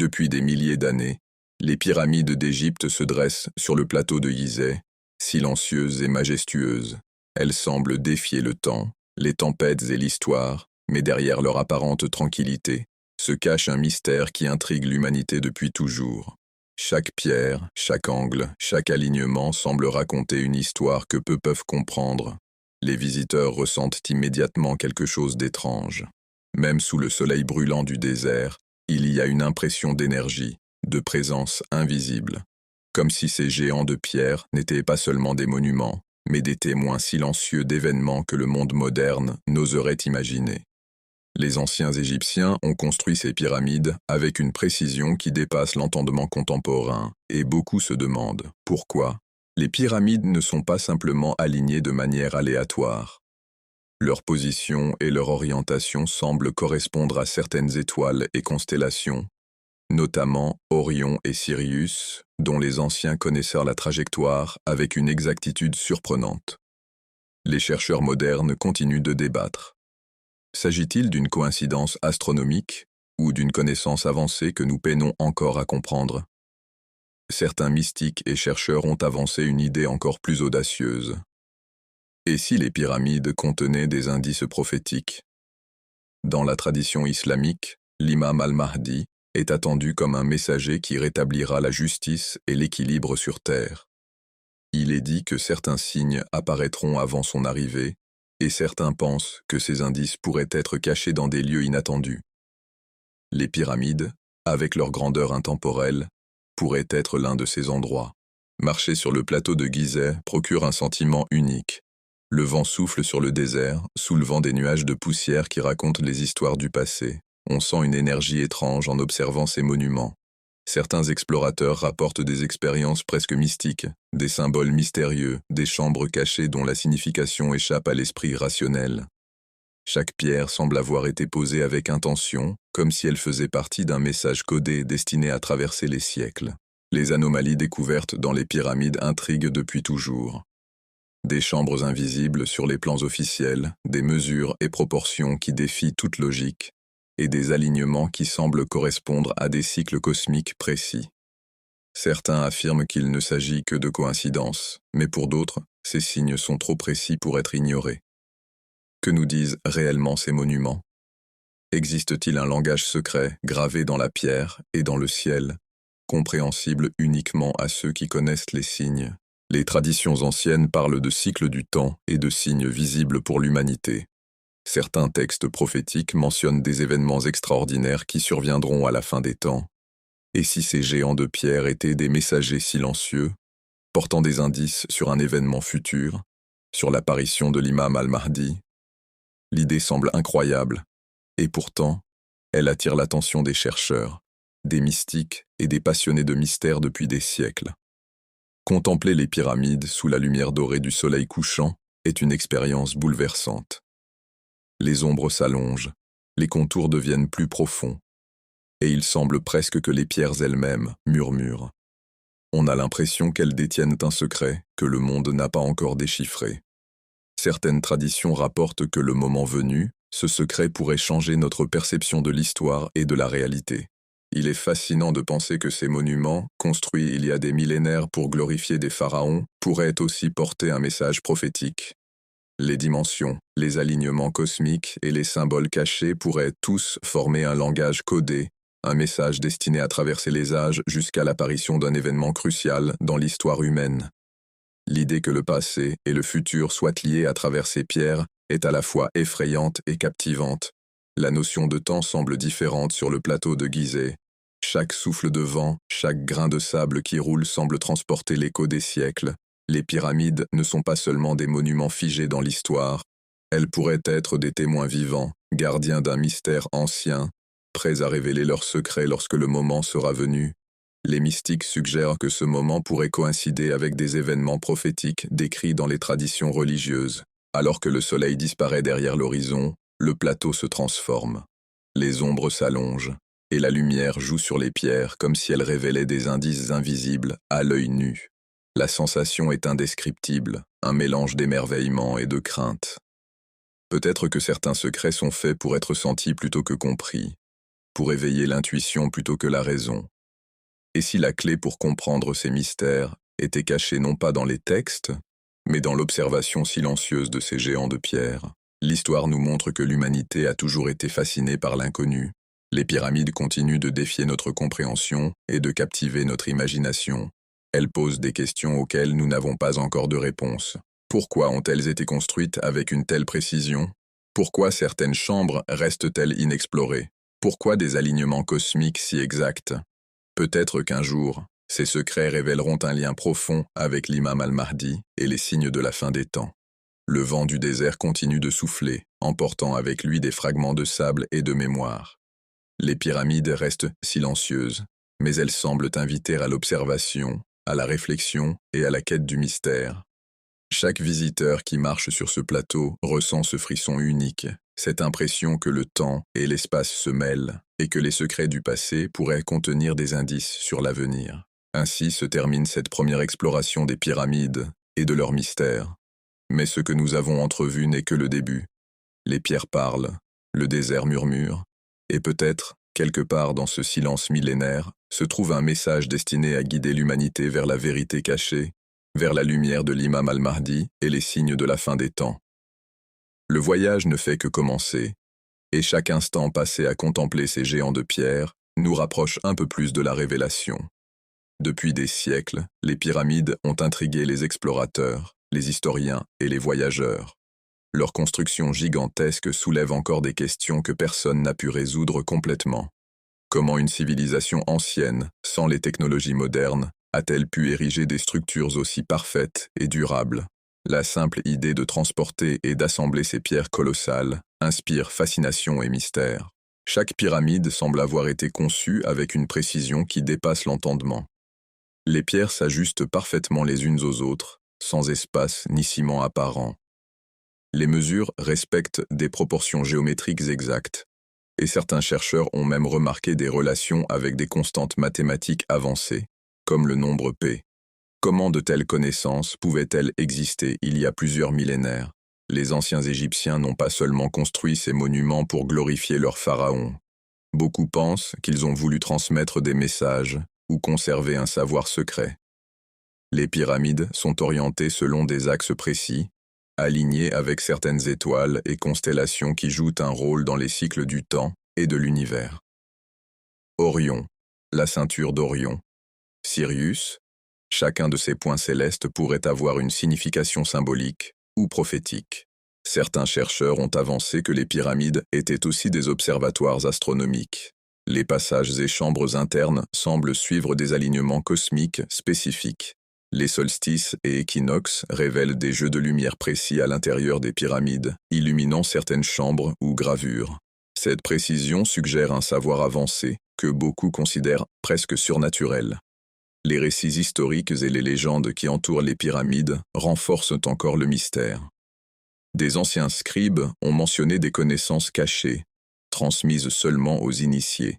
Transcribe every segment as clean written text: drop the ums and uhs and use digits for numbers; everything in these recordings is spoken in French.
Depuis des milliers d'années, les pyramides d'Égypte se dressent sur le plateau de Gizeh, silencieuses et majestueuses. Elles semblent défier le temps, les tempêtes et l'histoire, mais derrière leur apparente tranquillité, se cache un mystère qui intrigue l'humanité depuis toujours. Chaque pierre, chaque angle, chaque alignement semble raconter une histoire que peu peuvent comprendre. Les visiteurs ressentent immédiatement quelque chose d'étrange. Même sous le soleil brûlant du désert, il y a une impression d'énergie, de présence invisible. Comme si ces géants de pierre n'étaient pas seulement des monuments, mais des témoins silencieux d'événements que le monde moderne n'oserait imaginer. Les anciens Égyptiens ont construit ces pyramides avec une précision qui dépasse l'entendement contemporain, et beaucoup se demandent pourquoi. Les pyramides ne sont pas simplement alignées de manière aléatoire. Leur position et leur orientation semblent correspondre à certaines étoiles et constellations, notamment Orion et Sirius, dont les anciens connaissèrent la trajectoire avec une exactitude surprenante. Les chercheurs modernes continuent de débattre. S'agit-il d'une coïncidence astronomique ou d'une connaissance avancée que nous peinons encore à comprendre? Certains mystiques et chercheurs ont avancé une idée encore plus audacieuse. Et si les pyramides contenaient des indices prophétiques? Dans la tradition islamique, l'imam al-Mahdi est attendu comme un messager qui rétablira la justice et l'équilibre sur terre. Il est dit que certains signes apparaîtront avant son arrivée, et certains pensent que ces indices pourraient être cachés dans des lieux inattendus. Les pyramides, avec leur grandeur intemporelle, pourraient être l'un de ces endroits. Marcher sur le plateau de Gizeh procure un sentiment unique. Le vent souffle sur le désert, soulevant des nuages de poussière qui racontent les histoires du passé. On sent une énergie étrange en observant ces monuments. Certains explorateurs rapportent des expériences presque mystiques, des symboles mystérieux, des chambres cachées dont la signification échappe à l'esprit rationnel. Chaque pierre semble avoir été posée avec intention, comme si elle faisait partie d'un message codé destiné à traverser les siècles. Les anomalies découvertes dans les pyramides intriguent depuis toujours. Des chambres invisibles sur les plans officiels, des mesures et proportions qui défient toute logique, et des alignements qui semblent correspondre à des cycles cosmiques précis. Certains affirment qu'il ne s'agit que de coïncidences, mais pour d'autres, ces signes sont trop précis pour être ignorés. Que nous disent réellement ces monuments? Existe-t-il un langage secret gravé dans la pierre et dans le ciel, compréhensible uniquement à ceux qui connaissent les signes? Les traditions anciennes parlent de cycles du temps et de signes visibles pour l'humanité. Certains textes prophétiques mentionnent des événements extraordinaires qui surviendront à la fin des temps. Et si ces géants de pierre étaient des messagers silencieux, portant des indices sur un événement futur, sur l'apparition de l'imam al-Mahdi? L'idée semble incroyable, et pourtant, elle attire l'attention des chercheurs, des mystiques et des passionnés de mystère depuis des siècles. Contempler les pyramides sous la lumière dorée du soleil couchant est une expérience bouleversante. Les ombres s'allongent, les contours deviennent plus profonds, et il semble presque que les pierres elles-mêmes murmurent. On a l'impression qu'elles détiennent un secret que le monde n'a pas encore déchiffré. Certaines traditions rapportent que le moment venu, ce secret pourrait changer notre perception de l'histoire et de la réalité. Il est fascinant de penser que ces monuments, construits il y a des millénaires pour glorifier des pharaons, pourraient aussi porter un message prophétique. Les dimensions, les alignements cosmiques et les symboles cachés pourraient tous former un langage codé, un message destiné à traverser les âges jusqu'à l'apparition d'un événement crucial dans l'histoire humaine. L'idée que le passé et le futur soient liés à travers ces pierres est à la fois effrayante et captivante. La notion de temps semble différente sur le plateau de Gizeh. Chaque souffle de vent, chaque grain de sable qui roule semble transporter l'écho des siècles. Les pyramides ne sont pas seulement des monuments figés dans l'histoire, elles pourraient être des témoins vivants, gardiens d'un mystère ancien, prêts à révéler leurs secrets lorsque le moment sera venu. Les mystiques suggèrent que ce moment pourrait coïncider avec des événements prophétiques décrits dans les traditions religieuses. Alors que le soleil disparaît derrière l'horizon, le plateau se transforme. Les ombres s'allongent, et la lumière joue sur les pierres comme si elle révélait des indices invisibles à l'œil nu. La sensation est indescriptible, un mélange d'émerveillement et de crainte. Peut-être que certains secrets sont faits pour être sentis plutôt que compris. pour éveiller l'intuition plutôt que la raison. Et si la clé pour comprendre ces mystères était cachée non pas dans les textes, mais dans l'observation silencieuse de ces géants de pierre? L'histoire nous montre que l'humanité a toujours été fascinée par l'inconnu. Les pyramides continuent de défier notre compréhension et de captiver notre imagination. Elles posent des questions auxquelles nous n'avons pas encore de réponse. Pourquoi ont-elles été construites avec une telle précision? Pourquoi certaines chambres restent-elles inexplorées? Pourquoi des alignements cosmiques si exacts? Peut-être qu'un jour, ces secrets révéleront un lien profond avec l'imam al-Mahdi et les signes de la fin des temps. Le vent du désert continue de souffler, emportant avec lui des fragments de sable et de mémoire. Les pyramides restent silencieuses, mais elles semblent inviter à l'observation, à la réflexion et à la quête du mystère. Chaque visiteur qui marche sur ce plateau ressent ce frisson unique, cette impression que le temps et l'espace se mêlent et que les secrets du passé pourraient contenir des indices sur l'avenir. Ainsi se termine cette première exploration des pyramides et de leurs mystères. Mais ce que nous avons entrevu n'est que le début. Les pierres parlent, le désert murmure, et peut-être, quelque part dans ce silence millénaire, se trouve un message destiné à guider l'humanité vers la vérité cachée, vers la lumière de l'imam al-Mahdi et les signes de la fin des temps. Le voyage ne fait que commencer, et chaque instant passé à contempler ces géants de pierre nous rapproche un peu plus de la révélation. Depuis des siècles, les pyramides ont intrigué les explorateurs, les historiens et les voyageurs. Leur construction gigantesque soulève encore des questions que personne n'a pu résoudre complètement. Comment une civilisation ancienne, sans les technologies modernes, a-t-elle pu ériger des structures aussi parfaites et durables? La simple idée de transporter et d'assembler ces pierres colossales inspire fascination et mystère. Chaque pyramide semble avoir été conçue avec une précision qui dépasse l'entendement. Les pierres s'ajustent parfaitement les unes aux autres, sans espace ni ciment apparent. Les mesures respectent des proportions géométriques exactes, et certains chercheurs ont même remarqué des relations avec des constantes mathématiques avancées, comme le nombre P. Comment de telles connaissances pouvaient-elles exister il y a plusieurs millénaires? Les anciens Égyptiens n'ont pas seulement construit ces monuments pour glorifier leurs pharaons. Beaucoup pensent qu'ils ont voulu transmettre des messages ou conserver un savoir secret. Les pyramides sont orientées selon des axes précis, alignés avec certaines étoiles et constellations qui jouent un rôle dans les cycles du temps et de l'univers. Orion, la ceinture d'Orion. Sirius, chacun de ces points célestes pourrait avoir une signification symbolique ou prophétique. Certains chercheurs ont avancé que les pyramides étaient aussi des observatoires astronomiques. Les passages et chambres internes semblent suivre des alignements cosmiques spécifiques. Les solstices et équinoxes révèlent des jeux de lumière précis à l'intérieur des pyramides, illuminant certaines chambres ou gravures. Cette précision suggère un savoir avancé que beaucoup considèrent presque surnaturel. Les récits historiques et les légendes qui entourent les pyramides renforcent encore le mystère. Des anciens scribes ont mentionné des connaissances cachées, transmises seulement aux initiés.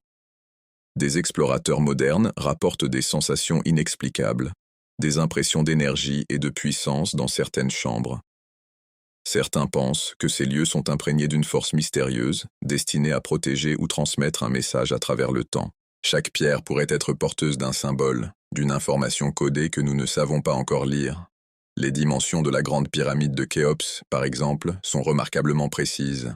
Des explorateurs modernes rapportent des sensations inexplicables, des impressions d'énergie et de puissance dans certaines chambres. Certains pensent que ces lieux sont imprégnés d'une force mystérieuse, destinée à protéger ou transmettre un message à travers le temps. Chaque pierre pourrait être porteuse d'un symbole, d'une information codée que nous ne savons pas encore lire. Les dimensions de la grande pyramide de Khéops, par exemple, sont remarquablement précises.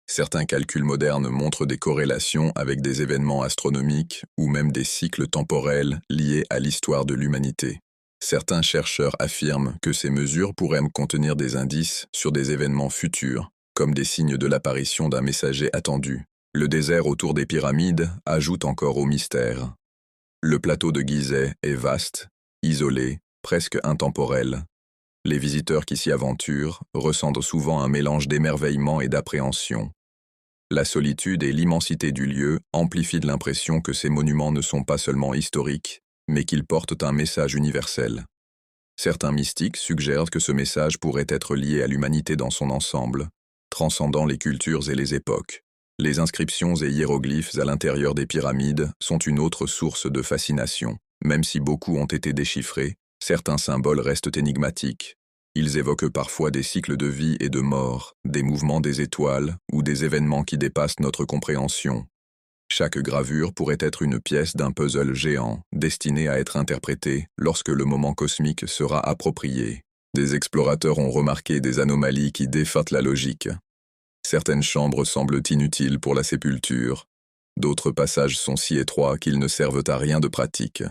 Certains calculs modernes montrent des corrélations avec des événements astronomiques ou même des cycles temporels liés à l'histoire de l'humanité. Certains chercheurs affirment que ces mesures pourraient contenir des indices sur des événements futurs, comme des signes de l'apparition d'un messager attendu. Le désert autour des pyramides ajoute encore au mystère. Le plateau de Gizeh est vaste, isolé, presque intemporel. Les visiteurs qui s'y aventurent ressentent souvent un mélange d'émerveillement et d'appréhension. La solitude et l'immensité du lieu amplifient l'impression que ces monuments ne sont pas seulement historiques, mais qu'ils portent un message universel. Certains mystiques suggèrent que ce message pourrait être lié à l'humanité dans son ensemble, transcendant les cultures et les époques. Les inscriptions et hiéroglyphes à l'intérieur des pyramides sont une autre source de fascination. Même si beaucoup ont été déchiffrés, certains symboles restent énigmatiques. Ils évoquent parfois des cycles de vie et de mort, des mouvements des étoiles ou des événements qui dépassent notre compréhension. Chaque gravure pourrait être une pièce d'un puzzle géant, destinée à être interprétée lorsque le moment cosmique sera approprié. Des explorateurs ont remarqué des anomalies qui défient la logique. Certaines chambres semblent inutiles pour la sépulture, d'autres passages sont si étroits qu'ils ne servent à rien de pratique.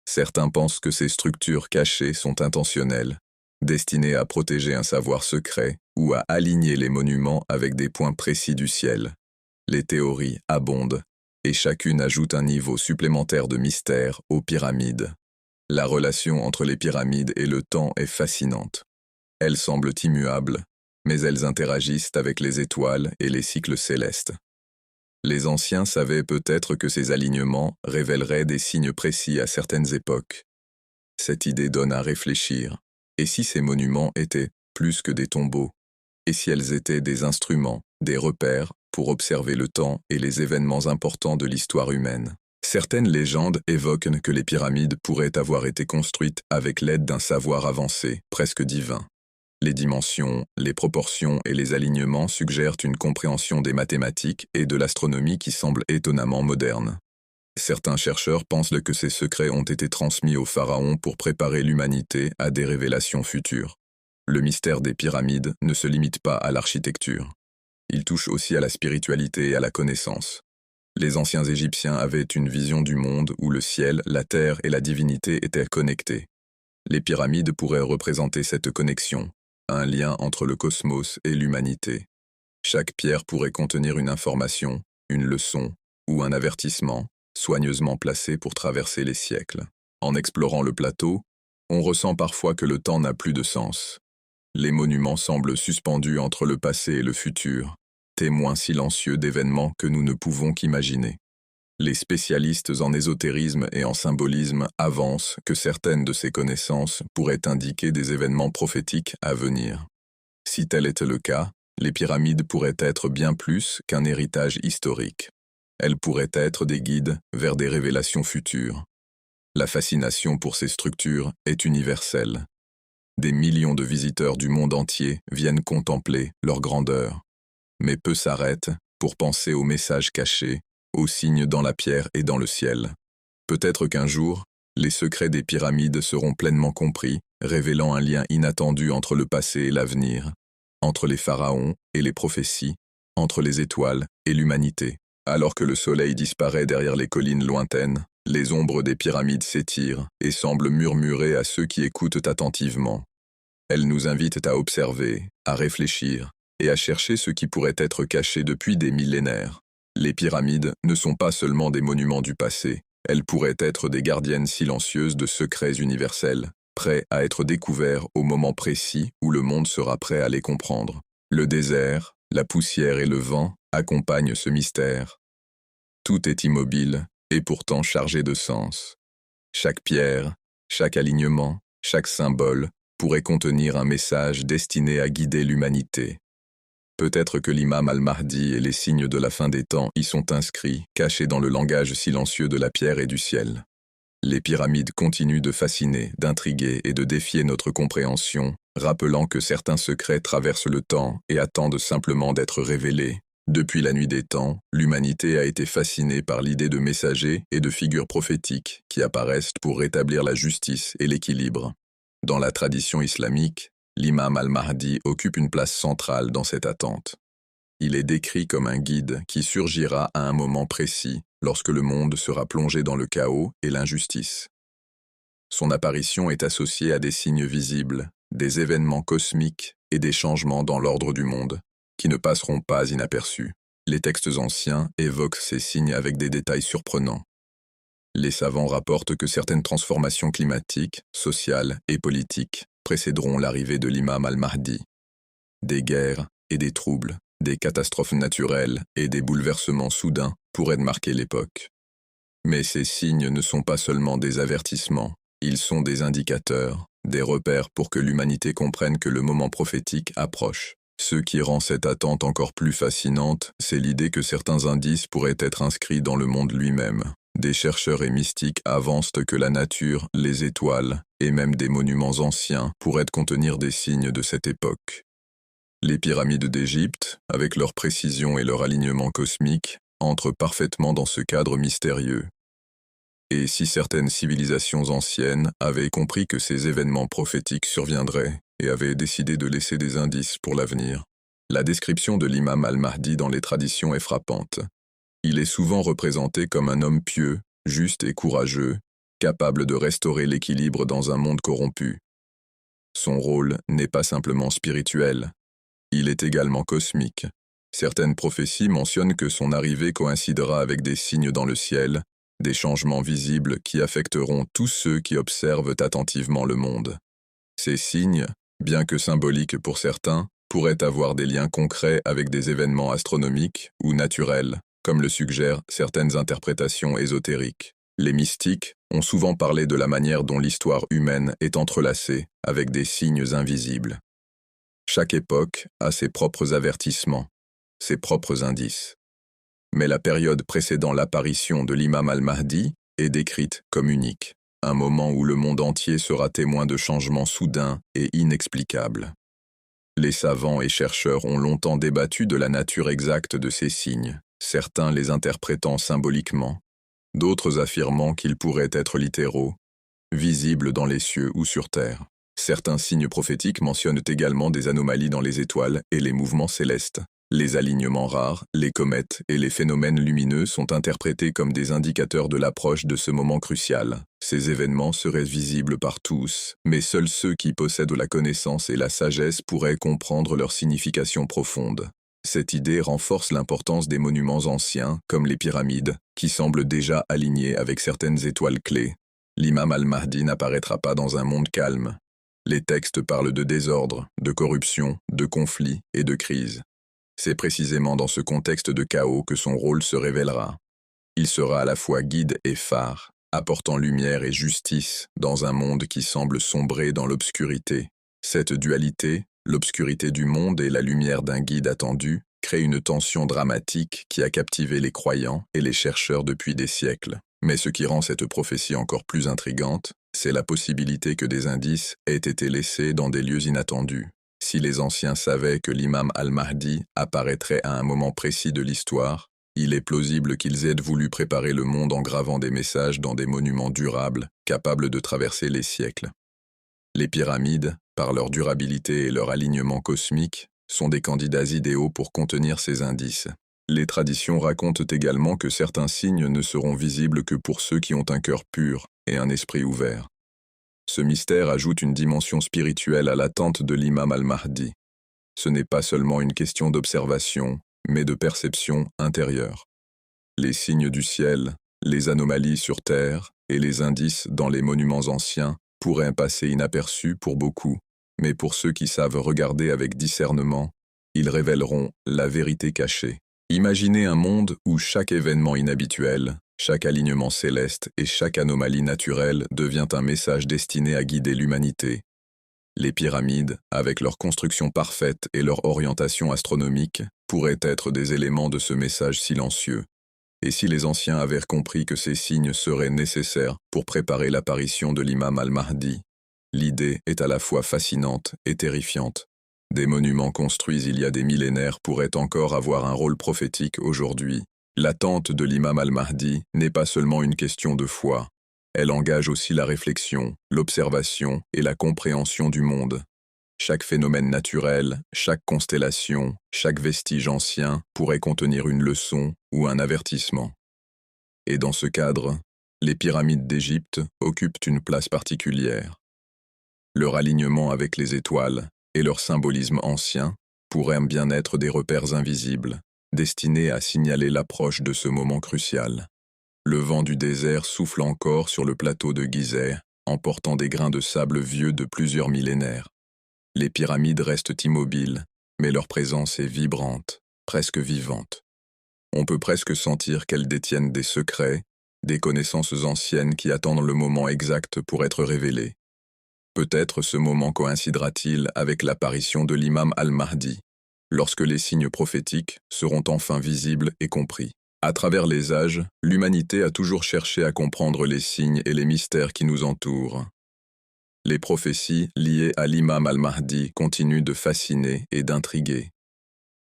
Certains pensent que ces structures cachées sont intentionnelles, destinées à protéger un savoir secret ou à aligner les monuments avec des points précis du ciel. Les théories abondent, et chacune ajoute un niveau supplémentaire de mystère aux pyramides. La relation entre les pyramides et le temps est fascinante. Elles semblent immuables, mais elles interagissent avec les étoiles et les cycles célestes. Les anciens savaient peut-être que ces alignements révéleraient des signes précis à certaines époques. Cette idée donne à réfléchir. Et si ces monuments étaient plus que des tombeaux? Et si elles étaient des instruments, des repères, pour observer le temps et les événements importants de l'histoire humaine? Certaines légendes évoquent que les pyramides pourraient avoir été construites avec l'aide d'un savoir avancé, presque divin. Les dimensions, les proportions et les alignements suggèrent une compréhension des mathématiques et de l'astronomie qui semble étonnamment moderne. Certains chercheurs pensent que ces secrets ont été transmis aux pharaons pour préparer l'humanité à des révélations futures. Le mystère des pyramides ne se limite pas à l'architecture. Il touche aussi à la spiritualité et à la connaissance. Les anciens Égyptiens avaient une vision du monde où le ciel, la terre et la divinité étaient connectés. Les pyramides pourraient représenter cette connexion, un lien entre le cosmos et l'humanité. Chaque pierre pourrait contenir une information, une leçon ou un avertissement, soigneusement placé pour traverser les siècles. En explorant le plateau, on ressent parfois que le temps n'a plus de sens. Les monuments semblent suspendus entre le passé et le futur, témoins silencieux d'événements que nous ne pouvons qu'imaginer. Les spécialistes en ésotérisme et en symbolisme avancent que certaines de ces connaissances pourraient indiquer des événements prophétiques à venir. Si tel était le cas, les pyramides pourraient être bien plus qu'un héritage historique. Elles pourraient être des guides vers des révélations futures. La fascination pour ces structures est universelle. Des millions de visiteurs du monde entier viennent contempler leur grandeur. Mais peu s'arrêtent pour penser aux messages cachés, aux signes dans la pierre et dans le ciel. Peut-être qu'un jour, les secrets des pyramides seront pleinement compris, révélant un lien inattendu entre le passé et l'avenir, entre les pharaons et les prophéties, entre les étoiles et l'humanité. Alors que le soleil disparaît derrière les collines lointaines, les ombres des pyramides s'étirent et semblent murmurer à ceux qui écoutent attentivement. Elles nous invitent à observer, à réfléchir et à chercher ce qui pourrait être caché depuis des millénaires. Les pyramides ne sont pas seulement des monuments du passé, elles pourraient être des gardiennes silencieuses de secrets universels, prêts à être découverts au moment précis où le monde sera prêt à les comprendre. Le désert, la poussière et le vent accompagnent ce mystère. Tout est immobile et pourtant chargé de sens. Chaque pierre, chaque alignement, chaque symbole pourrait contenir un message destiné à guider l'humanité. Peut-être que l'imam al-Mahdi et les signes de la fin des temps y sont inscrits, cachés dans le langage silencieux de la pierre et du ciel. Les pyramides continuent de fasciner, d'intriguer et de défier notre compréhension, rappelant que certains secrets traversent le temps et attendent simplement d'être révélés. Depuis la nuit des temps, l'humanité a été fascinée par l'idée de messagers et de figures prophétiques qui apparaissent pour rétablir la justice et l'équilibre. Dans la tradition islamique, l'imam al-Mahdi occupe une place centrale dans cette attente. Il est décrit comme un guide qui surgira à un moment précis lorsque le monde sera plongé dans le chaos et l'injustice. Son apparition est associée à des signes visibles, des événements cosmiques et des changements dans l'ordre du monde, qui ne passeront pas inaperçus. Les textes anciens évoquent ces signes avec des détails surprenants. Les savants rapportent que certaines transformations climatiques, sociales et politiques précéderont l'arrivée de l'imam al-Mahdi. Des guerres et des troubles, des catastrophes naturelles et des bouleversements soudains pourraient marquer l'époque. Mais ces signes ne sont pas seulement des avertissements, ils sont des indicateurs, des repères pour que l'humanité comprenne que le moment prophétique approche. Ce qui rend cette attente encore plus fascinante, c'est l'idée que certains indices pourraient être inscrits dans le monde lui-même. Des chercheurs et mystiques avancent que la nature, les étoiles, et même des monuments anciens pourraient contenir des signes de cette époque. Les pyramides d'Égypte, avec leur précision et leur alignement cosmique, entre parfaitement dans ce cadre mystérieux. Et si certaines civilisations anciennes avaient compris que ces événements prophétiques surviendraient et avaient décidé de laisser des indices pour l'avenir, la description de l'imam al-Mahdi dans les traditions est frappante. Il est souvent représenté comme un homme pieux, juste et courageux, capable de restaurer l'équilibre dans un monde corrompu. Son rôle n'est pas simplement spirituel, il est également cosmique. Certaines prophéties mentionnent que son arrivée coïncidera avec des signes dans le ciel, des changements visibles qui affecteront tous ceux qui observent attentivement le monde. Ces signes, bien que symboliques pour certains, pourraient avoir des liens concrets avec des événements astronomiques ou naturels, comme le suggèrent certaines interprétations ésotériques. Les mystiques ont souvent parlé de la manière dont l'histoire humaine est entrelacée avec des signes invisibles. Chaque époque a ses propres avertissements, ses propres indices. Mais la période précédant l'apparition de l'imam al-Mahdi est décrite comme unique, un moment où le monde entier sera témoin de changements soudains et inexplicables. Les savants et chercheurs ont longtemps débattu de la nature exacte de ces signes, certains les interprétant symboliquement, d'autres affirmant qu'ils pourraient être littéraux, visibles dans les cieux ou sur terre. Certains signes prophétiques mentionnent également des anomalies dans les étoiles et les mouvements célestes. Les alignements rares, les comètes et les phénomènes lumineux sont interprétés comme des indicateurs de l'approche de ce moment crucial. Ces événements seraient visibles par tous, mais seuls ceux qui possèdent la connaissance et la sagesse pourraient comprendre leur signification profonde. Cette idée renforce l'importance des monuments anciens, comme les pyramides, qui semblent déjà alignés avec certaines étoiles clés. L'imam al-Mahdi n'apparaîtra pas dans un monde calme. Les textes parlent de désordre, de corruption, de conflits et de crise. C'est précisément dans ce contexte de chaos que son rôle se révélera. Il sera à la fois guide et phare, apportant lumière et justice dans un monde qui semble sombrer dans l'obscurité. Cette dualité, l'obscurité du monde et la lumière d'un guide attendu, crée une tension dramatique qui a captivé les croyants et les chercheurs depuis des siècles. Mais ce qui rend cette prophétie encore plus intrigante, c'est la possibilité que des indices aient été laissés dans des lieux inattendus. Si les anciens savaient que l'imam al-Mahdi apparaîtrait à un moment précis de l'histoire, il est plausible qu'ils aient voulu préparer le monde en gravant des messages dans des monuments durables, capables de traverser les siècles. Les pyramides, par leur durabilité et leur alignement cosmique, sont des candidats idéaux pour contenir ces indices. Les traditions racontent également que certains signes ne seront visibles que pour ceux qui ont un cœur pur et un esprit ouvert. Ce mystère ajoute une dimension spirituelle à l'attente de l'imam al-Mahdi. Ce n'est pas seulement une question d'observation, mais de perception intérieure. Les signes du ciel, les anomalies sur terre et les indices dans les monuments anciens pourraient passer inaperçus pour beaucoup, mais pour ceux qui savent regarder avec discernement, ils révéleront la vérité cachée. Imaginez un monde où chaque événement inhabituel, chaque alignement céleste et chaque anomalie naturelle devient un message destiné à guider l'humanité. Les pyramides, avec leur construction parfaite et leur orientation astronomique, pourraient être des éléments de ce message silencieux. Et si les anciens avaient compris que ces signes seraient nécessaires pour préparer l'apparition de l'imam al-Mahdi, l'idée est à la fois fascinante et terrifiante. Des monuments construits il y a des millénaires pourraient encore avoir un rôle prophétique aujourd'hui. L'attente de l'imam al-Mahdi n'est pas seulement une question de foi. Elle engage aussi la réflexion, l'observation et la compréhension du monde. Chaque phénomène naturel, chaque constellation, chaque vestige ancien pourrait contenir une leçon ou un avertissement. Et dans ce cadre, les pyramides d'Égypte occupent une place particulière. Leur alignement avec les étoiles et leur symbolisme ancien pourraient bien être des repères invisibles, destinés à signaler l'approche de ce moment crucial. Le vent du désert souffle encore sur le plateau de Gizeh, emportant des grains de sable vieux de plusieurs millénaires. Les pyramides restent immobiles, mais leur présence est vibrante, presque vivante. On peut presque sentir qu'elles détiennent des secrets, des connaissances anciennes qui attendent le moment exact pour être révélées. Peut-être ce moment coïncidera-t-il avec l'apparition de l'imam al-Mahdi, lorsque les signes prophétiques seront enfin visibles et compris. À travers les âges, l'humanité a toujours cherché à comprendre les signes et les mystères qui nous entourent. Les prophéties liées à l'imam al-Mahdi continuent de fasciner et d'intriguer.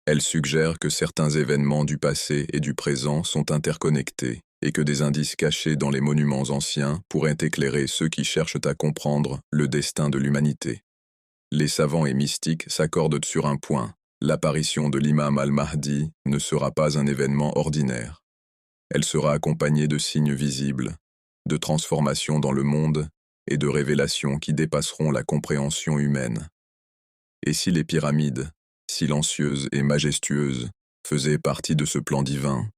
Elle suggère que certains événements du passé et du présent sont interconnectés et que des indices cachés dans les monuments anciens pourraient éclairer ceux qui cherchent à comprendre le destin de l'humanité. Les savants et mystiques s'accordent sur un point: l'apparition de l'imam al-Mahdi ne sera pas un événement ordinaire. Elle sera accompagnée de signes visibles, de transformations dans le monde et de révélations qui dépasseront la compréhension humaine. Et si les pyramides, silencieuses et majestueuses, faisaient partie de ce plan divin,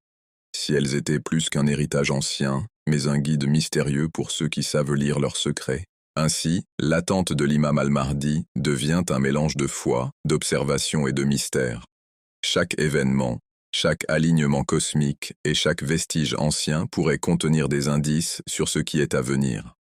si elles étaient plus qu'un héritage ancien, mais un guide mystérieux pour ceux qui savent lire leurs secrets. Ainsi, l'attente de l'imam al-Mahdi devient un mélange de foi, d'observation et de mystère. Chaque événement, chaque alignement cosmique et chaque vestige ancien pourrait contenir des indices sur ce qui est à venir.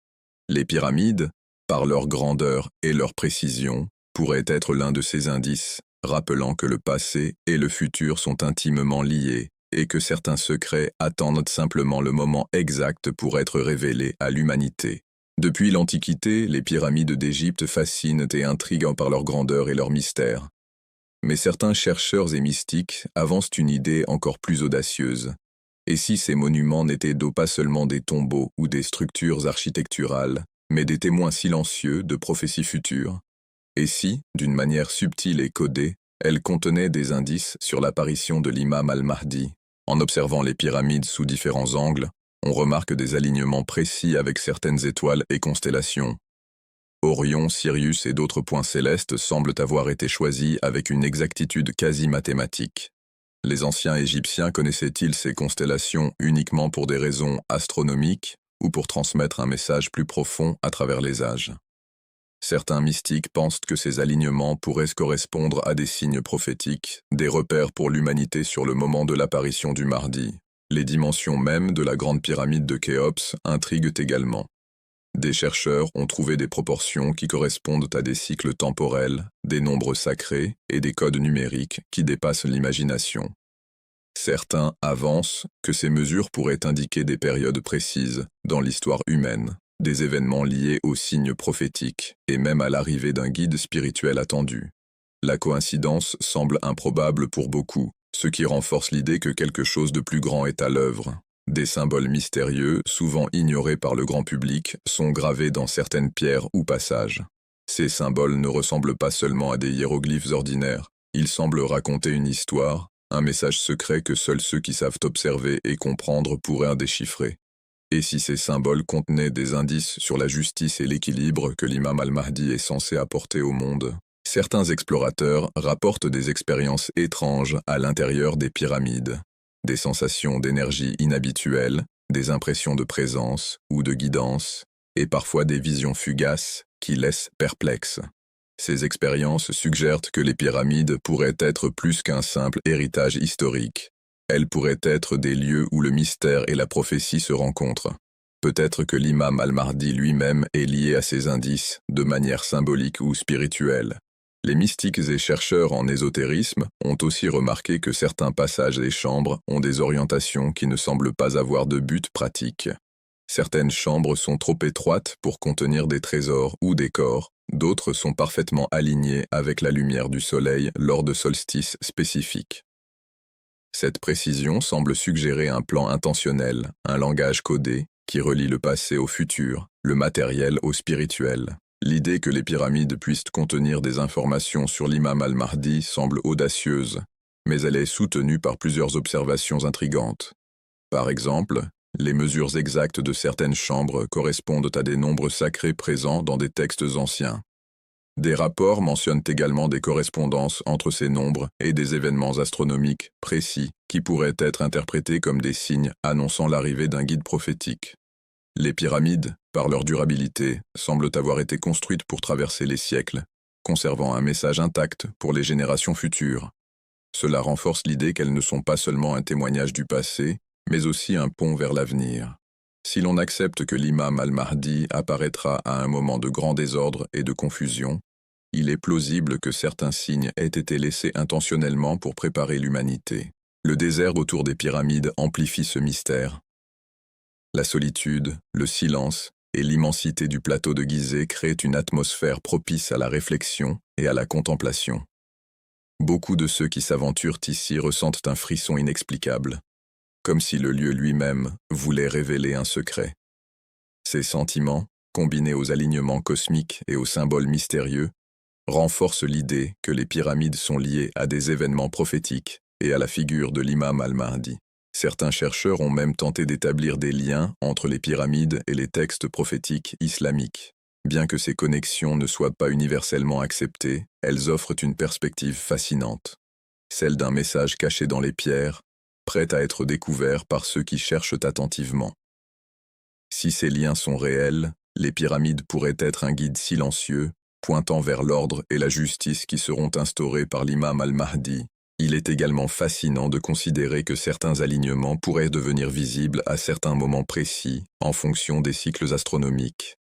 Les pyramides, par leur grandeur et leur précision, pourraient être l'un de ces indices, rappelant que le passé et le futur sont intimement liés et que certains secrets attendent simplement le moment exact pour être révélés à l'humanité. Depuis l'Antiquité, les pyramides d'Égypte fascinent et intriguent par leur grandeur et leur mystère. Mais certains chercheurs et mystiques avancent une idée encore plus audacieuse. Et si ces monuments n'étaient pas seulement des tombeaux ou des structures architecturales, mais des témoins silencieux de prophéties futures? Et si, d'une manière subtile et codée, elles contenaient des indices sur l'apparition de l'imam al-Mahdi? En observant les pyramides sous différents angles, on remarque des alignements précis avec certaines étoiles et constellations. Orion, Sirius et d'autres points célestes semblent avoir été choisis avec une exactitude quasi mathématique. Les anciens Égyptiens connaissaient-ils ces constellations uniquement pour des raisons astronomiques ou pour transmettre un message plus profond à travers les âges? Certains mystiques pensent que ces alignements pourraient correspondre à des signes prophétiques, des repères pour l'humanité sur le moment de l'apparition du Mahdi. Les dimensions mêmes de la grande pyramide de Khéops intriguent également. Des chercheurs ont trouvé des proportions qui correspondent à des cycles temporels, des nombres sacrés et des codes numériques qui dépassent l'imagination. Certains avancent que ces mesures pourraient indiquer des périodes précises dans l'histoire humaine, des événements liés aux signes prophétiques et même à l'arrivée d'un guide spirituel attendu. La coïncidence semble improbable pour beaucoup, ce qui renforce l'idée que quelque chose de plus grand est à l'œuvre. Des symboles mystérieux, souvent ignorés par le grand public, sont gravés dans certaines pierres ou passages. Ces symboles ne ressemblent pas seulement à des hiéroglyphes ordinaires, ils semblent raconter une histoire, un message secret que seuls ceux qui savent observer et comprendre pourraient en déchiffrer. Et si ces symboles contenaient des indices sur la justice et l'équilibre que l'imam al-Mahdi est censé apporter au monde? Certains explorateurs rapportent des expériences étranges à l'intérieur des pyramides. Des sensations d'énergie inhabituelles, des impressions de présence ou de guidance, et parfois des visions fugaces qui laissent perplexes. Ces expériences suggèrent que les pyramides pourraient être plus qu'un simple héritage historique. Elles pourraient être des lieux où le mystère et la prophétie se rencontrent. Peut-être que l'imam al-Mahdi lui-même est lié à ces indices de manière symbolique ou spirituelle. Les mystiques et chercheurs en ésotérisme ont aussi remarqué que certains passages des chambres ont des orientations qui ne semblent pas avoir de but pratique. Certaines chambres sont trop étroites pour contenir des trésors ou des corps, d'autres sont parfaitement alignées avec la lumière du soleil lors de solstices spécifiques. Cette précision semble suggérer un plan intentionnel, un langage codé, qui relie le passé au futur, le matériel au spirituel. L'idée que les pyramides puissent contenir des informations sur l'imam al-Mahdi semble audacieuse, mais elle est soutenue par plusieurs observations intrigantes. Par exemple, les mesures exactes de certaines chambres correspondent à des nombres sacrés présents dans des textes anciens. Des rapports mentionnent également des correspondances entre ces nombres et des événements astronomiques précis qui pourraient être interprétés comme des signes annonçant l'arrivée d'un guide prophétique. Les pyramides, par leur durabilité, semblent avoir été construites pour traverser les siècles, conservant un message intact pour les générations futures. Cela renforce l'idée qu'elles ne sont pas seulement un témoignage du passé, mais aussi un pont vers l'avenir. Si l'on accepte que l'imam al-Mahdi apparaîtra à un moment de grand désordre et de confusion, il est plausible que certains signes aient été laissés intentionnellement pour préparer l'humanité. Le désert autour des pyramides amplifie ce mystère. La solitude, le silence et l'immensité du plateau de Gizeh créent une atmosphère propice à la réflexion et à la contemplation. Beaucoup de ceux qui s'aventurent ici ressentent un frisson inexplicable, comme si le lieu lui-même voulait révéler un secret. Ces sentiments, combinés aux alignements cosmiques et aux symboles mystérieux, renforcent l'idée que les pyramides sont liées à des événements prophétiques et à la figure de l'imam al-Mahdi. Certains chercheurs ont même tenté d'établir des liens entre les pyramides et les textes prophétiques islamiques. Bien que ces connexions ne soient pas universellement acceptées, elles offrent une perspective fascinante, celle d'un message caché dans les pierres, prêt à être découvert par ceux qui cherchent attentivement. Si ces liens sont réels, les pyramides pourraient être un guide silencieux, pointant vers l'ordre et la justice qui seront instaurés par l'imam al-Mahdi. Il est également fascinant de considérer que certains alignements pourraient devenir visibles à certains moments précis, en fonction des cycles astronomiques.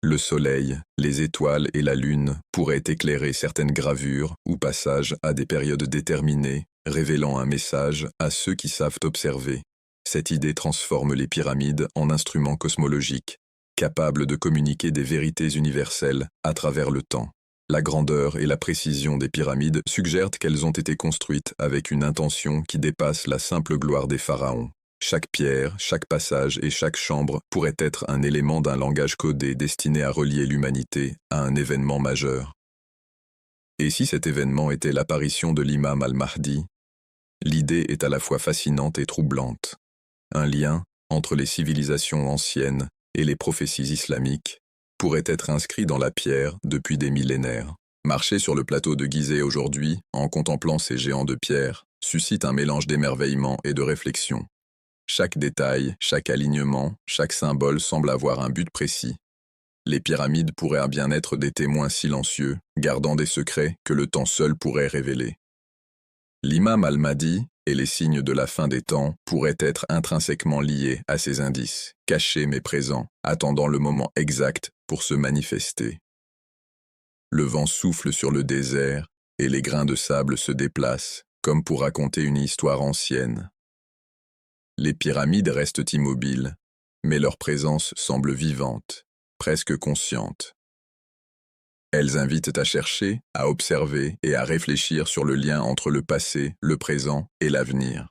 Le Soleil, les étoiles et la Lune pourraient éclairer certaines gravures ou passages à des périodes déterminées, révélant un message à ceux qui savent observer. Cette idée transforme les pyramides en instruments cosmologiques, capables de communiquer des vérités universelles à travers le temps. La grandeur et la précision des pyramides suggèrent qu'elles ont été construites avec une intention qui dépasse la simple gloire des pharaons. Chaque pierre, chaque passage et chaque chambre pourrait être un élément d'un langage codé destiné à relier l'humanité à un événement majeur. Et si cet événement était l'apparition de l'imam al-Mahdi, l'idée est à la fois fascinante et troublante. Un lien entre les civilisations anciennes et les prophéties islamiques pourrait être inscrit dans la pierre depuis des millénaires. Marcher sur le plateau de Gizeh aujourd'hui, en contemplant ces géants de pierre, suscite un mélange d'émerveillement et de réflexion. Chaque détail, chaque alignement, chaque symbole semble avoir un but précis. Les pyramides pourraient bien être des témoins silencieux, gardant des secrets que le temps seul pourrait révéler. L'imam al-Mahdi et les signes de la fin des temps pourraient être intrinsèquement liés à ces indices, cachés mais présents, attendant le moment exact pour se manifester. Le vent souffle sur le désert et les grains de sable se déplacent, comme pour raconter une histoire ancienne. Les pyramides restent immobiles, mais leur présence semble vivante, presque consciente. Elles invitent à chercher, à observer et à réfléchir sur le lien entre le passé, le présent et l'avenir.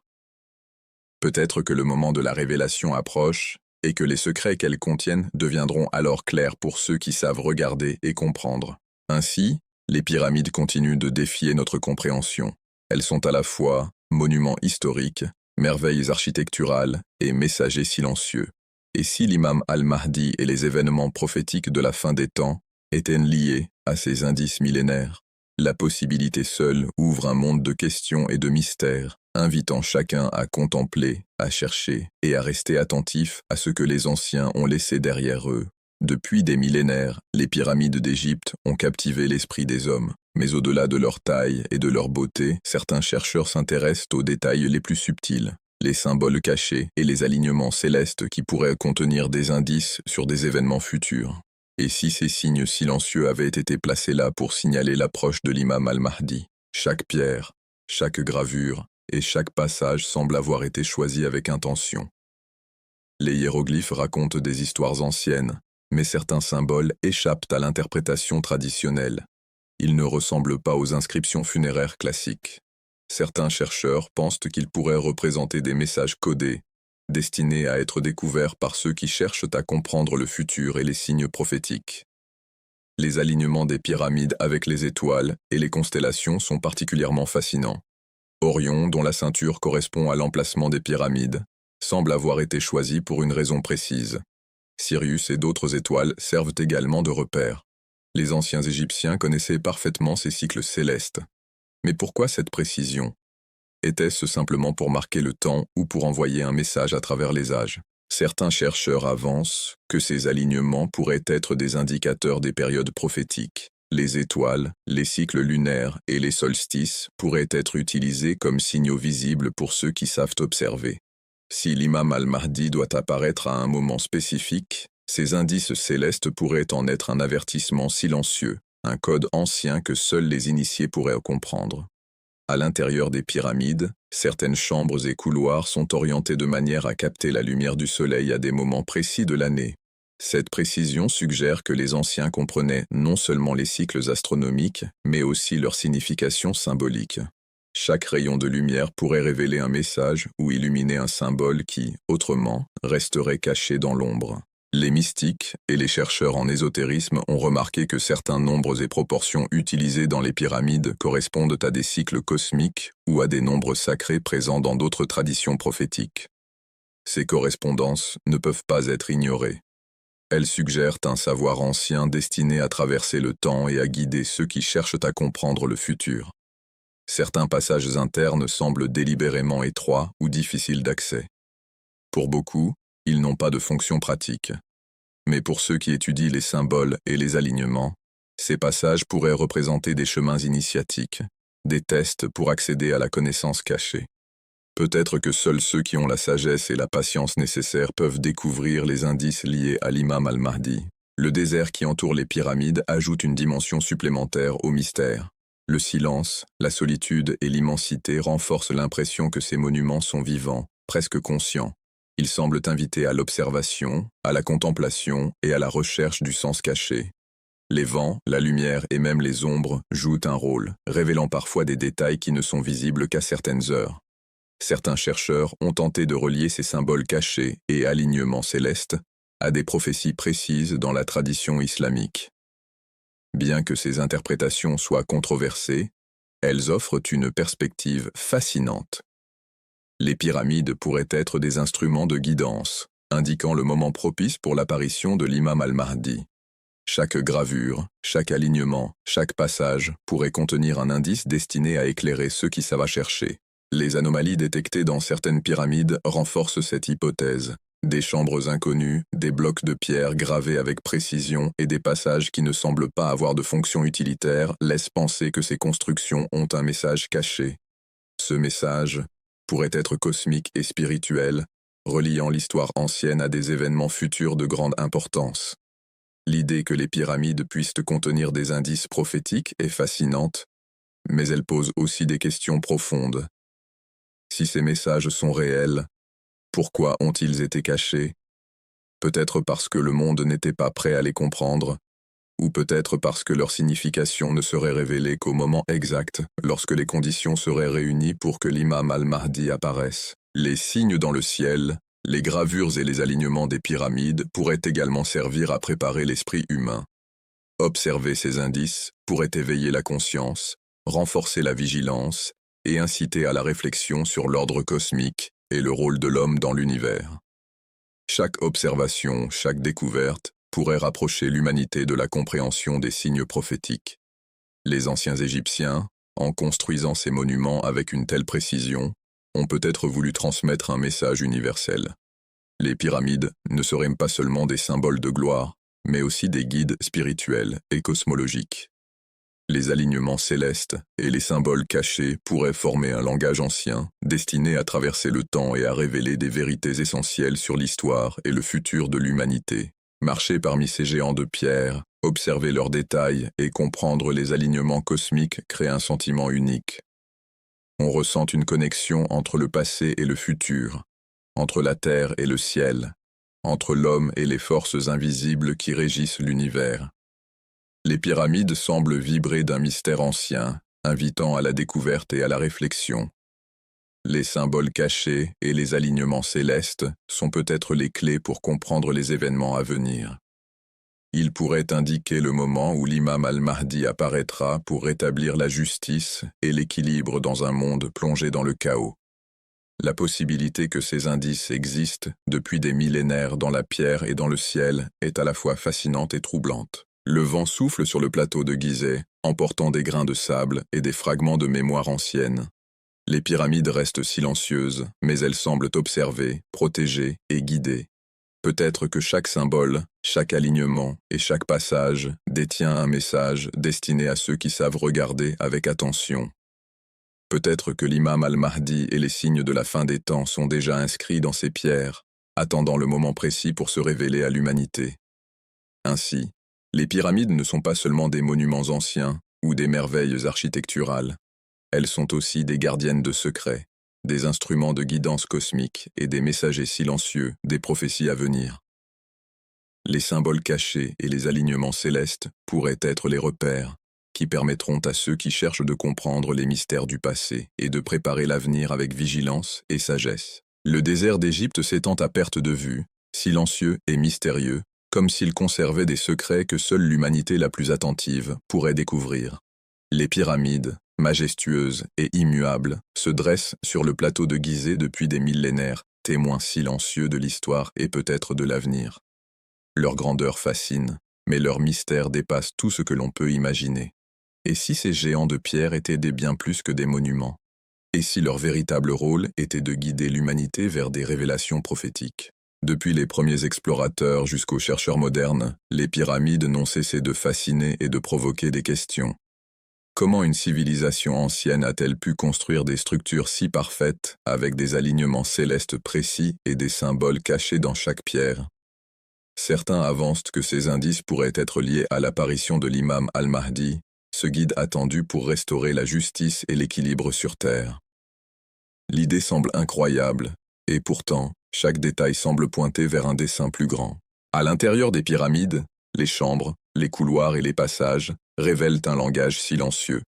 Peut-être que le moment de la révélation approche et que les secrets qu'elles contiennent deviendront alors clairs pour ceux qui savent regarder et comprendre. Ainsi, les pyramides continuent de défier notre compréhension. Elles sont à la fois monuments historiques, merveilles architecturales et messagers silencieux. Et si l'imam al-Mahdi et les événements prophétiques de la fin des temps étaient liés à ces indices millénaires, la possibilité seule ouvre un monde de questions et de mystères, invitant chacun à contempler, à chercher et à rester attentif à ce que les anciens ont laissé derrière eux. Depuis des millénaires, les pyramides d'Égypte ont captivé l'esprit des hommes. Mais au-delà de leur taille et de leur beauté, certains chercheurs s'intéressent aux détails les plus subtils, les symboles cachés et les alignements célestes qui pourraient contenir des indices sur des événements futurs. Et si ces signes silencieux avaient été placés là pour signaler l'approche de l'imam al-Mahdi? Chaque pierre, chaque gravure et chaque passage semble avoir été choisi avec intention. Les hiéroglyphes racontent des histoires anciennes, mais certains symboles échappent à l'interprétation traditionnelle. Ils ne ressemblent pas aux inscriptions funéraires classiques. Certains chercheurs pensent qu'ils pourraient représenter des messages codés, destinés à être découverts par ceux qui cherchent à comprendre le futur et les signes prophétiques. Les alignements des pyramides avec les étoiles et les constellations sont particulièrement fascinants. Orion, dont la ceinture correspond à l'emplacement des pyramides, semble avoir été choisi pour une raison précise. Sirius et d'autres étoiles servent également de repères. Les anciens Égyptiens connaissaient parfaitement ces cycles célestes. Mais pourquoi cette précision? Était-ce simplement pour marquer le temps ou pour envoyer un message à travers les âges? Certains chercheurs avancent que ces alignements pourraient être des indicateurs des périodes prophétiques. Les étoiles, les cycles lunaires et les solstices pourraient être utilisés comme signaux visibles pour ceux qui savent observer. Si l'imam al-Mahdi doit apparaître à un moment spécifique, ces indices célestes pourraient en être un avertissement silencieux, un code ancien que seuls les initiés pourraient comprendre. À l'intérieur des pyramides, certaines chambres et couloirs sont orientés de manière à capter la lumière du soleil à des moments précis de l'année. Cette précision suggère que les anciens comprenaient non seulement les cycles astronomiques, mais aussi leur signification symbolique. Chaque rayon de lumière pourrait révéler un message ou illuminer un symbole qui, autrement, resterait caché dans l'ombre. Les mystiques et les chercheurs en ésotérisme ont remarqué que certains nombres et proportions utilisés dans les pyramides correspondent à des cycles cosmiques ou à des nombres sacrés présents dans d'autres traditions prophétiques. Ces correspondances ne peuvent pas être ignorées. Elles suggèrent un savoir ancien destiné à traverser le temps et à guider ceux qui cherchent à comprendre le futur. Certains passages internes semblent délibérément étroits ou difficiles d'accès. Pour beaucoup, ils n'ont pas de fonction pratique. Mais pour ceux qui étudient les symboles et les alignements, ces passages pourraient représenter des chemins initiatiques, des tests pour accéder à la connaissance cachée. Peut-être que seuls ceux qui ont la sagesse et la patience nécessaires peuvent découvrir les indices liés à l'imam al-Mahdi. Le désert qui entoure les pyramides ajoute une dimension supplémentaire au mystère. Le silence, la solitude et l'immensité renforcent l'impression que ces monuments sont vivants, presque conscients. Ils semblent inviter à l'observation, à la contemplation et à la recherche du sens caché. Les vents, la lumière et même les ombres jouent un rôle, révélant parfois des détails qui ne sont visibles qu'à certaines heures. Certains chercheurs ont tenté de relier ces symboles cachés et alignements célestes à des prophéties précises dans la tradition islamique. Bien que ces interprétations soient controversées, elles offrent une perspective fascinante. Les pyramides pourraient être des instruments de guidance, indiquant le moment propice pour l'apparition de l'imam al-Mahdi. Chaque gravure, chaque alignement, chaque passage pourrait contenir un indice destiné à éclairer ceux qui savent chercher. Les anomalies détectées dans certaines pyramides renforcent cette hypothèse. Des chambres inconnues, des blocs de pierre gravés avec précision et des passages qui ne semblent pas avoir de fonction utilitaire laissent penser que ces constructions ont un message caché. Ce message pourrait être cosmique et spirituel, reliant l'histoire ancienne à des événements futurs de grande importance. L'idée que les pyramides puissent contenir des indices prophétiques est fascinante, mais elle pose aussi des questions profondes. Si ces messages sont réels, pourquoi ont-ils été cachés? Peut-être parce que le monde n'était pas prêt à les comprendre, ou peut-être parce que leur signification ne serait révélée qu'au moment exact, lorsque les conditions seraient réunies pour que l'imam al-Mahdi apparaisse. Les signes dans le ciel, les gravures et les alignements des pyramides pourraient également servir à préparer l'esprit humain. Observer ces indices pourrait éveiller la conscience, renforcer la vigilance et inciter à la réflexion sur l'ordre cosmique et le rôle de l'homme dans l'univers. Chaque observation, chaque découverte pourrait rapprocher l'humanité de la compréhension des signes prophétiques. Les anciens Égyptiens, en construisant ces monuments avec une telle précision, ont peut-être voulu transmettre un message universel. Les pyramides ne seraient pas seulement des symboles de gloire, mais aussi des guides spirituels et cosmologiques. Les alignements célestes et les symboles cachés pourraient former un langage ancien, destiné à traverser le temps et à révéler des vérités essentielles sur l'histoire et le futur de l'humanité. Marcher parmi ces géants de pierre, observer leurs détails et comprendre les alignements cosmiques crée un sentiment unique. On ressent une connexion entre le passé et le futur, entre la terre et le ciel, entre l'homme et les forces invisibles qui régissent l'univers. Les pyramides semblent vibrer d'un mystère ancien, invitant à la découverte et à la réflexion. Les symboles cachés et les alignements célestes sont peut-être les clés pour comprendre les événements à venir. Ils pourraient indiquer le moment où l'imam al-Mahdi apparaîtra pour rétablir la justice et l'équilibre dans un monde plongé dans le chaos. La possibilité que ces indices existent depuis des millénaires dans la pierre et dans le ciel est à la fois fascinante et troublante. Le vent souffle sur le plateau de Gizeh, emportant des grains de sable et des fragments de mémoire ancienne. Les pyramides restent silencieuses, mais elles semblent observées, protégées et guidées. Peut-être que chaque symbole, chaque alignement et chaque passage détient un message destiné à ceux qui savent regarder avec attention. Peut-être que l'imam al-Mahdi et les signes de la fin des temps sont déjà inscrits dans ces pierres, attendant le moment précis pour se révéler à l'humanité. Ainsi, les pyramides ne sont pas seulement des monuments anciens ou des merveilles architecturales. Elles sont aussi des gardiennes de secrets, des instruments de guidance cosmique et des messagers silencieux des prophéties à venir. Les symboles cachés et les alignements célestes pourraient être les repères qui permettront à ceux qui cherchent de comprendre les mystères du passé et de préparer l'avenir avec vigilance et sagesse. Le désert d'Égypte s'étend à perte de vue, silencieux et mystérieux, comme s'il conservait des secrets que seule l'humanité la plus attentive pourrait découvrir. Les pyramides, majestueuses et immuables, se dressent sur le plateau de Gizeh depuis des millénaires, témoins silencieux de l'histoire et peut-être de l'avenir. Leur grandeur fascine, mais leur mystère dépasse tout ce que l'on peut imaginer. Et si ces géants de pierre étaient des bien plus que des monuments? Et si leur véritable rôle était de guider l'humanité vers des révélations prophétiques? Depuis les premiers explorateurs jusqu'aux chercheurs modernes, les pyramides n'ont cessé de fasciner et de provoquer des questions. Comment une civilisation ancienne a-t-elle pu construire des structures si parfaites, avec des alignements célestes précis et des symboles cachés dans chaque pierre? Certains avancent que ces indices pourraient être liés à l'apparition de l'imam al-Mahdi, ce guide attendu pour restaurer la justice et l'équilibre sur Terre. L'idée semble incroyable, et pourtant, chaque détail semble pointer vers un dessein plus grand. À l'intérieur des pyramides, les chambres, les couloirs et les passages révèlent un langage silencieux.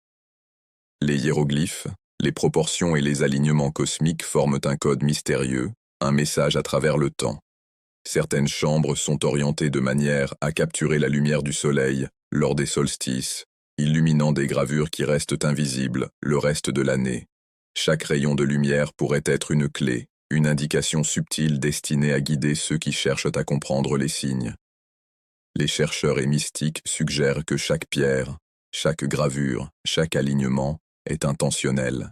Les hiéroglyphes, les proportions et les alignements cosmiques forment un code mystérieux, un message à travers le temps. Certaines chambres sont orientées de manière à capturer la lumière du soleil lors des solstices, illuminant des gravures qui restent invisibles le reste de l'année. Chaque rayon de lumière pourrait être une clé, une indication subtile destinée à guider ceux qui cherchent à comprendre les signes. Les chercheurs et mystiques suggèrent que chaque pierre, chaque gravure, chaque alignement est intentionnel.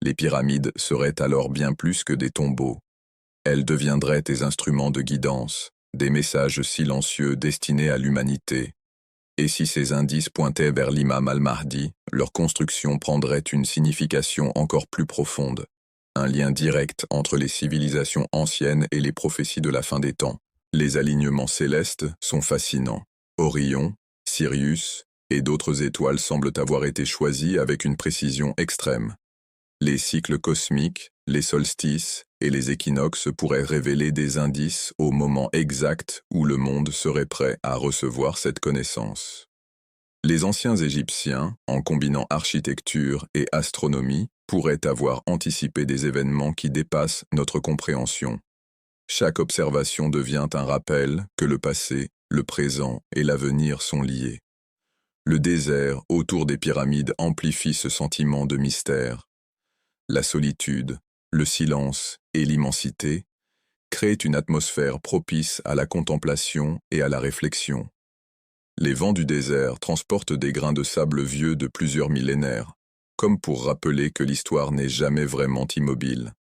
Les pyramides seraient alors bien plus que des tombeaux. Elles deviendraient des instruments de guidance, des messages silencieux destinés à l'humanité. Et si ces indices pointaient vers l'imam al-Mahdi, leur construction prendrait une signification encore plus profonde. Un lien direct entre les civilisations anciennes et les prophéties de la fin des temps. Les alignements célestes sont fascinants. Orion, Sirius et d'autres étoiles semblent avoir été choisis avec une précision extrême. Les cycles cosmiques, les solstices et les équinoxes pourraient révéler des indices au moment exact où le monde serait prêt à recevoir cette connaissance. Les anciens Égyptiens, en combinant architecture et astronomie, pourraient avoir anticipé des événements qui dépassent notre compréhension. Chaque observation devient un rappel que le passé, le présent et l'avenir sont liés. Le désert autour des pyramides amplifie ce sentiment de mystère. La solitude, le silence et l'immensité créent une atmosphère propice à la contemplation et à la réflexion. Les vents du désert transportent des grains de sable vieux de plusieurs millénaires, comme pour rappeler que l'histoire n'est jamais vraiment immobile.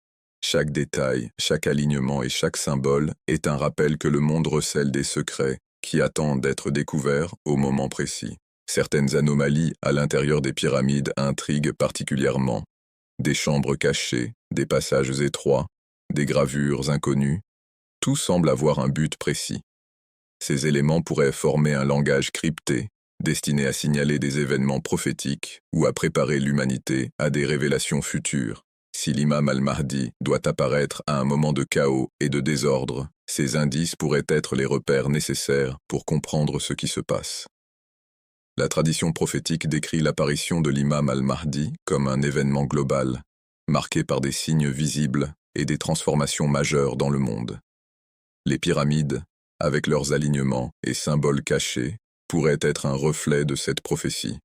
Chaque détail, chaque alignement et chaque symbole est un rappel que le monde recèle des secrets qui attendent d'être découverts au moment précis. Certaines anomalies à l'intérieur des pyramides intriguent particulièrement. Des chambres cachées, des passages étroits, des gravures inconnues, tout semble avoir un but précis. Ces éléments pourraient former un langage crypté, destiné à signaler des événements prophétiques ou à préparer l'humanité à des révélations futures. Si l'imam al-Mahdi doit apparaître à un moment de chaos et de désordre, ces indices pourraient être les repères nécessaires pour comprendre ce qui se passe. La tradition prophétique décrit l'apparition de l'imam al-Mahdi comme un événement global, marqué par des signes visibles et des transformations majeures dans le monde. Les pyramides, avec leurs alignements et symboles cachés, pourraient être un reflet de cette prophétie.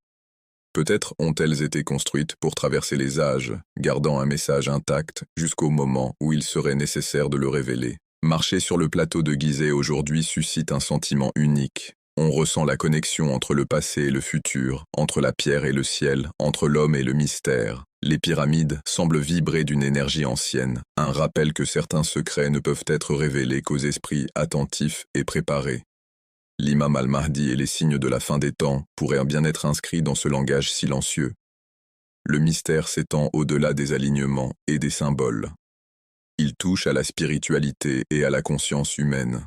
Peut-être ont-elles été construites pour traverser les âges, gardant un message intact jusqu'au moment où il serait nécessaire de le révéler. Marcher sur le plateau de Gizeh aujourd'hui suscite un sentiment unique. On ressent la connexion entre le passé et le futur, entre la pierre et le ciel, entre l'homme et le mystère. Les pyramides semblent vibrer d'une énergie ancienne, un rappel que certains secrets ne peuvent être révélés qu'aux esprits attentifs et préparés. L'imam al-Mahdi et les signes de la fin des temps pourraient bien être inscrits dans ce langage silencieux. Le mystère s'étend au-delà des alignements et des symboles. Il touche à la spiritualité et à la conscience humaine.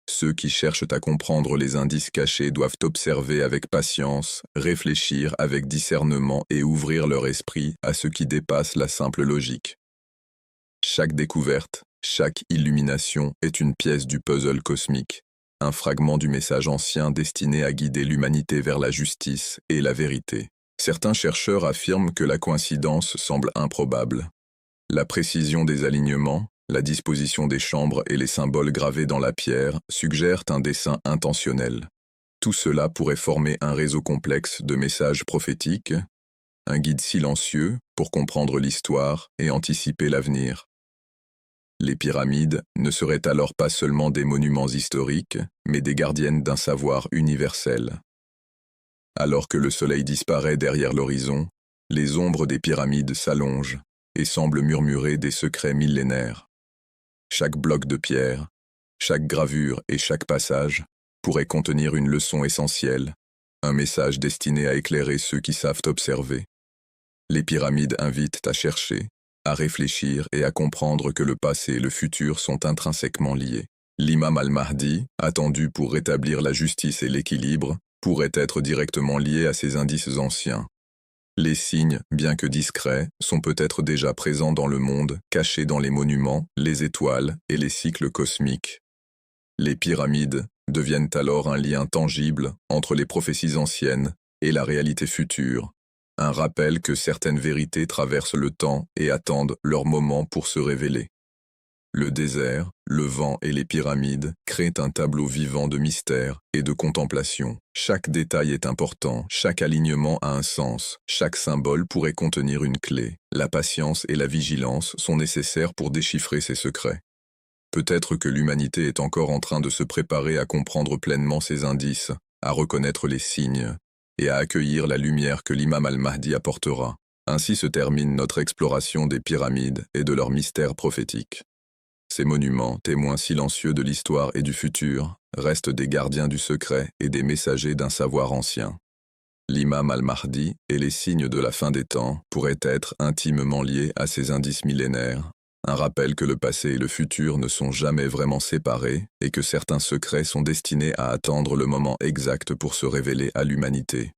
Ceux qui cherchent à comprendre les indices cachés doivent observer avec patience, réfléchir avec discernement et ouvrir leur esprit à ce qui dépasse la simple logique. Chaque découverte, Chaque illumination est une pièce du puzzle cosmique, un fragment du message ancien destiné à guider l'humanité vers la justice et la vérité. Certains chercheurs affirment que la coïncidence semble improbable. La précision des alignements, la disposition des chambres et les symboles gravés dans la pierre suggèrent un dessin intentionnel. Tout cela pourrait former un réseau complexe de messages prophétiques, un guide silencieux pour comprendre l'histoire et anticiper l'avenir. Les pyramides ne seraient alors pas seulement des monuments historiques, mais des gardiennes d'un savoir universel. Alors que le soleil disparaît derrière l'horizon, les ombres des pyramides s'allongent et semblent murmurer des secrets millénaires. Chaque bloc de pierre, chaque gravure et chaque passage pourrait contenir une leçon essentielle, un message destiné à éclairer ceux qui savent observer. Les pyramides invitent à chercher, à réfléchir et à comprendre que le passé et le futur sont intrinsèquement liés. L'imam al-Mahdi, attendu pour rétablir la justice et l'équilibre, pourrait être directement lié à ces indices anciens. Les signes, bien que discrets, sont peut-être déjà présents dans le monde, cachés dans les monuments, les étoiles et les cycles cosmiques. Les pyramides deviennent alors un lien tangible entre les prophéties anciennes et la réalité future, un rappel que certaines vérités traversent le temps et attendent leur moment pour se révéler. Le désert, le vent et les pyramides créent un tableau vivant de mystère et de contemplation. Chaque détail est important, chaque alignement a un sens, chaque symbole pourrait contenir une clé. La patience et la vigilance sont nécessaires pour déchiffrer ces secrets. Peut-être que l'humanité est encore en train de se préparer à comprendre pleinement ces indices, à reconnaître les signes, et à accueillir la lumière que l'imam al-Mahdi apportera. Ainsi se termine notre exploration des pyramides et de leurs mystères prophétiques. Ces monuments, témoins silencieux de l'histoire et du futur, restent des gardiens du secret et des messagers d'un savoir ancien. L'imam al-Mahdi et les signes de la fin des temps pourraient être intimement liés à ces indices millénaires, un rappel que le passé et le futur ne sont jamais vraiment séparés et que certains secrets sont destinés à attendre le moment exact pour se révéler à l'humanité.